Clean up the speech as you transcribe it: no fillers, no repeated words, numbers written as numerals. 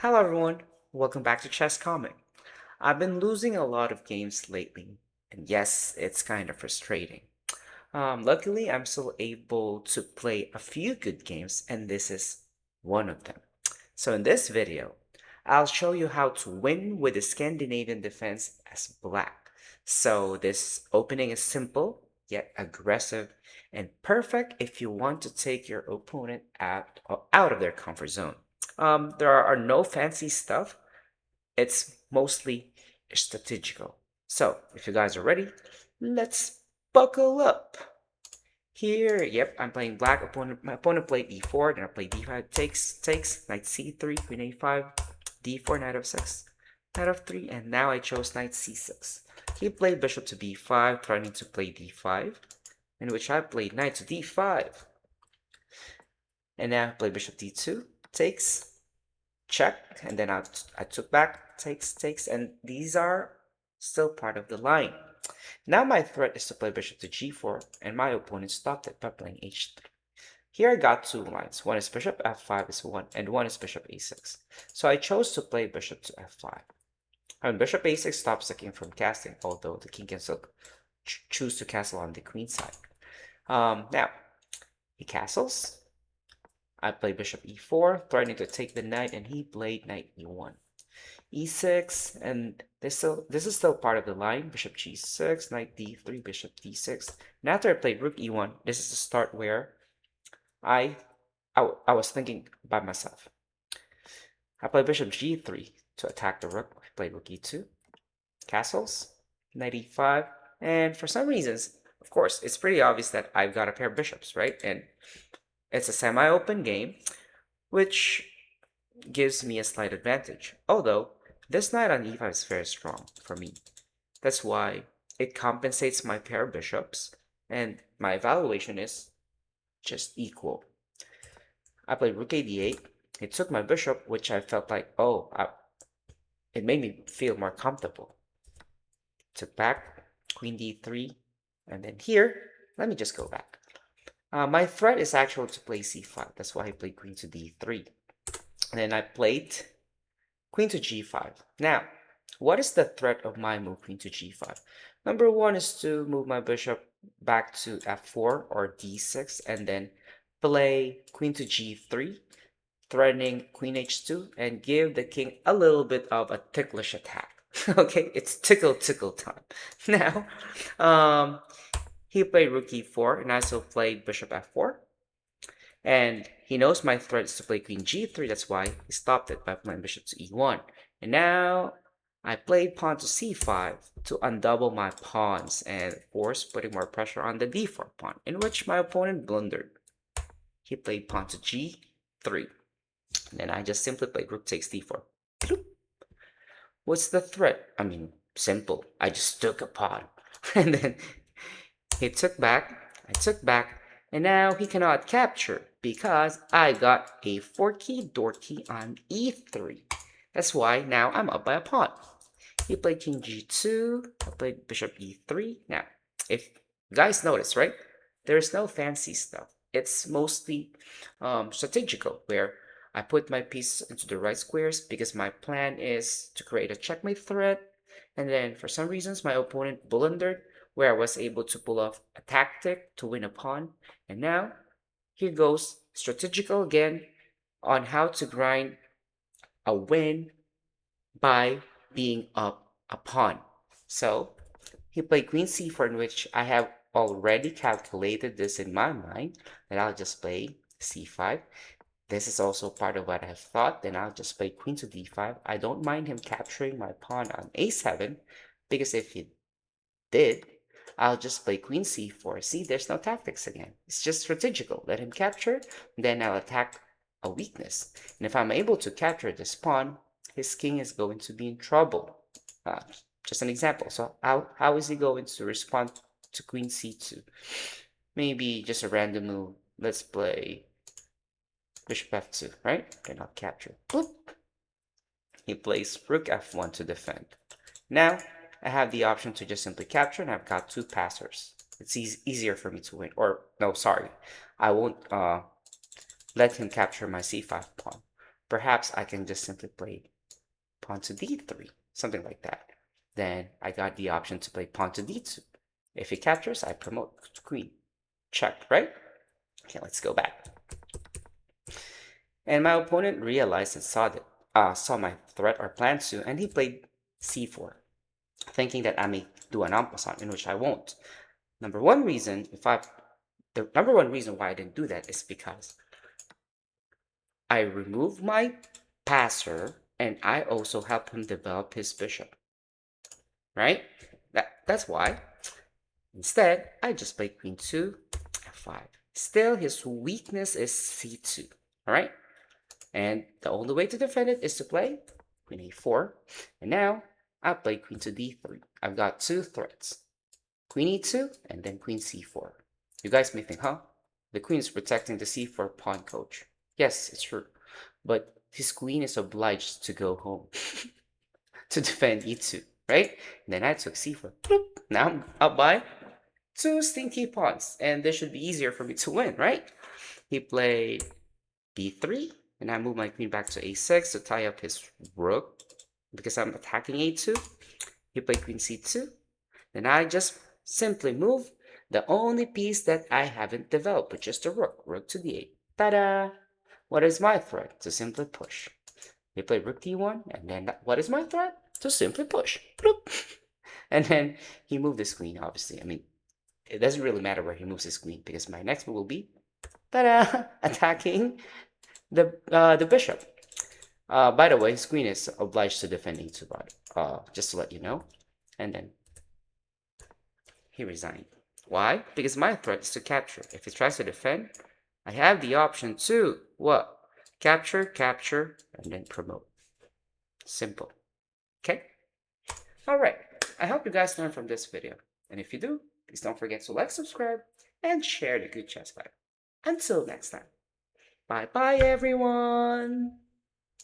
Hello everyone, welcome back to Chess Comic. I've been losing a lot of games lately, and yes, it's kind of frustrating. Luckily, I'm still able to play a few good games, and this is one of them. So in this video, I'll show you how to win with the Scandinavian Defense as black. So this opening is simple, yet aggressive, and perfect if you want to take your opponent out of their comfort zone. There are no fancy stuff. It's mostly strategical. So, if you guys are ready, let's buckle up. Here, yep, I'm playing black. My opponent played e4, then I played d5, takes, knight c3, queen a5, d4, knight f6, knight f3, and now I chose knight c6. He played bishop to b5, threatening to play d5, in which I played knight to d5. And now I play bishop d2, takes, check, and then I took back, takes, and these are still part of the line. Now my threat is to play bishop to g4, and my opponent stopped it by playing h3. Here I got two lines. One is bishop f5 is one, and one is bishop a6. So I chose to play bishop to f5. And bishop a6 stops the king from castling, although the king can still choose to castle on the queen side. Now, he castles. I play bishop e4, threatening to take the knight, and he played knight e1. e6, and this is still part of the line. Bishop g6, knight d3, bishop d6. And after I played rook e1, this is the start where I I was thinking by myself. I played bishop g3 to attack the rook. I played rook e2, castles, knight e5, and for some reasons, of course, it's pretty obvious that I've got a pair of bishops, right? And it's a semi-open game, which gives me a slight advantage. Although, this knight on e5 is very strong for me. That's why it compensates my pair of bishops, and my evaluation is just equal. I played rook a d8. It took my bishop, which I felt like, it made me feel more comfortable. Took back, queen d3, and then here, let me just go back. My threat is actually to play c5. That's why I played queen to d3. And then I played queen to g5. Now, what is the threat of my move queen to g5? Number one is to move my bishop back to f4 or d6 and then play queen to g3, threatening queen h2 and give the king a little bit of a ticklish attack. Okay, it's tickle time. Now, he played rook e4 and I also played bishop f4. And he knows my threat is to play queen g3, that's why he stopped it by playing bishop to e1. And now I played pawn to c5 to undouble my pawns and of course putting more pressure on the d4 pawn, in which my opponent blundered. He played pawn to g3. And then I just simply played rook takes d4. What's the threat? I mean, simple. I just took a pawn. And then he took back, I took back, and now he cannot capture because I got a forky dorky on e3. That's why now I'm up by a pawn. He played king g2, I played bishop e3. Now, if you guys notice, right? There's no fancy stuff. It's mostly strategical, where I put my pieces into the right squares because my plan is to create a checkmate threat. And then for some reasons, my opponent blundered where I was able to pull off a tactic to win a pawn. And now, here goes strategical again on how to grind a win by being up a pawn. So, he played queen c4, in which I have already calculated this in my mind, that I'll just play c5. This is also part of what I've thought. Then I'll just play queen to d5. I don't mind him capturing my pawn on a7, because if he did, I'll just play queen c4. See, there's no tactics again. It's just strategical. Let him capture, then I'll attack a weakness. And if I'm able to capture this pawn, his king is going to be in trouble. Just an example. So how is he going to respond to queen c2? Maybe just a random move. Let's play bishop f2, right? Cannot capture. Boop. He plays rook f1 to defend. Now, I have the option to just simply capture, and I've got two passers. It's easier for me to win. Or, no, sorry. I won't let him capture my c5 pawn. Perhaps I can just simply play pawn to d3, something like that. Then I got the option to play pawn to d2. If he captures, I promote queen. Check, right? Okay, let's go back. And my opponent realized and saw my threat or plan to, and he played c4, thinking that I may do an en passant, in which I won't. The number one reason why I didn't do that is because I removed my passer and I also helped him develop his bishop, right? That's why. Instead, I just play queen 2, f5. Still, his weakness is c2, all right? And the only way to defend it is to play queen a4. And now, I play queen to d3. I've got two threats, queen e2 and then queen c4. You guys may think, huh? The queen is protecting the c4 pawn, coach. Yes, it's true. But his queen is obliged to go home to defend e2, right? And then I took c4. Bloop. Now I'm up by two stinky pawns, and this should be easier for me to win, right? He played b3, and I move my queen back to a6 to tie up his rook because I'm attacking a2. He played queen c2. Then I just simply move the only piece that I haven't developed, which is the rook. Rook to d8. Ta-da! What is my threat? To simply push. He played rook d1, and then what is my threat? To simply push. Bloop. And then he moved his queen, obviously. I mean, it doesn't really matter where he moves his queen because my next move will be, ta-da, attacking the bishop. By the way, his queen is obliged to defend e2, just to let you know. And then he resigned. Why? Because my threat is to capture. If he tries to defend, I have the option to what? Capture, capture, and then promote. Simple. Okay? Alright. I hope you guys learned from this video. And if you do, please don't forget to like, subscribe, and share the good chess vibe. Until next time. Bye bye everyone!